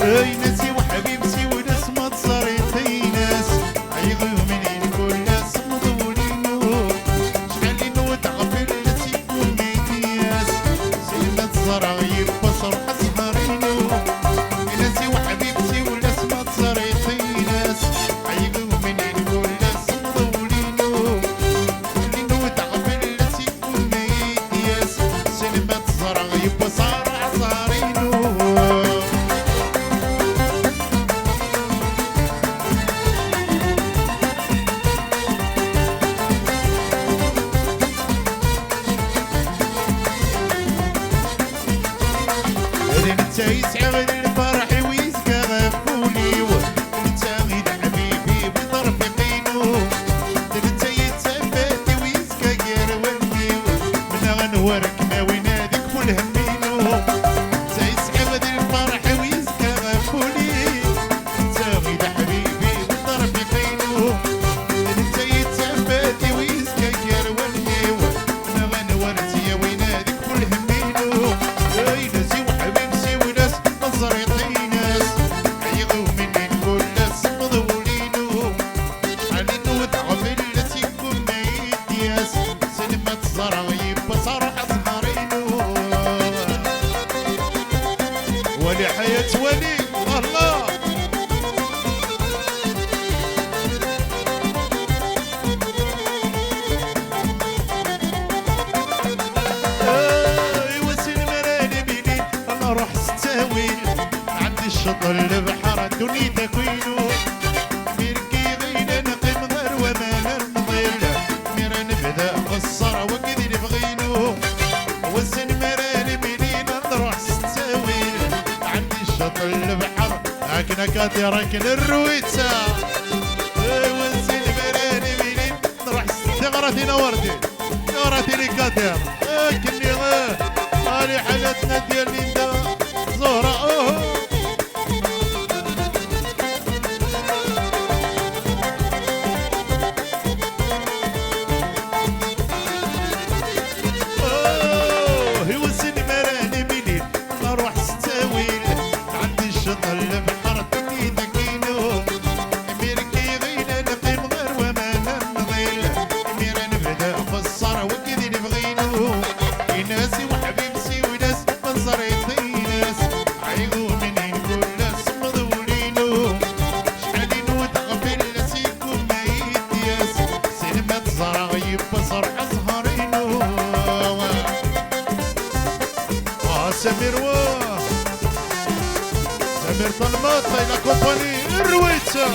اي ناسي وحبيبتي وناس ما تصريطي ناس عيغيو منين كل ناس مضولينو شحال نود عقل ناسي كوميدياس سلمة الزراير بصر حسهرينو ناسي وحبيبتي وناس ما تصريطي ناس عيغيو منين كل ناس مضولينو شحال نود عقل ناسي كوميدياس سلمة الزراير بصر حسهرينو انت يسعى غير الفرح ويسكى غفولي انت غير حبيبي بطرف يقينو انت يتسباتي ويسكى غير ولدي من غنورك ما وين هذيك كل همينو انت يسعى غير الفرح ويسكى غفولي انت غير حبيبي بطرف يقينو انت يتسباتي ويسكى غير ولدي من غنورك يا وين هذيك كل همينو اي ناسي وحبيبتي وناس نصريطي ناس عيغو منين كل ناس مضولينو علي نود عقل ناسي كوميدياس سلمة الزرايب بصر حسهرينو ولي حياة ولي الله روح ستاويل عندي الشطر البحر دنيا كوينو ميركي غينا نقيم غير وما نرمضيل ميرا نبدا قصر وكذي نبغينو وزن مراني منين نروح ستاويل عندي الشطر البحر هاكنا كاتي راكن الرويتسا وزن مراني منين نروح ستغرتي نوردي نورتي لي كاتير كني هاني حالتنا ديال ليندا زهرة يوزن مراني منين نروح ستاويل عندي الشطر البحر دنيا دكينو ميركي غينا نقيم غير وما نرمضيل ميرا نبدا قصر وكذي نبغينو ناسي وحبيبتي وناس منصريطي ناس عيغو منين كل ناس مضولينو شحال نود قبل ناسي كوميدياس سلمة الزرايب بصر حسهرينو سمير سمير طلمات لا كومباني الرويتسا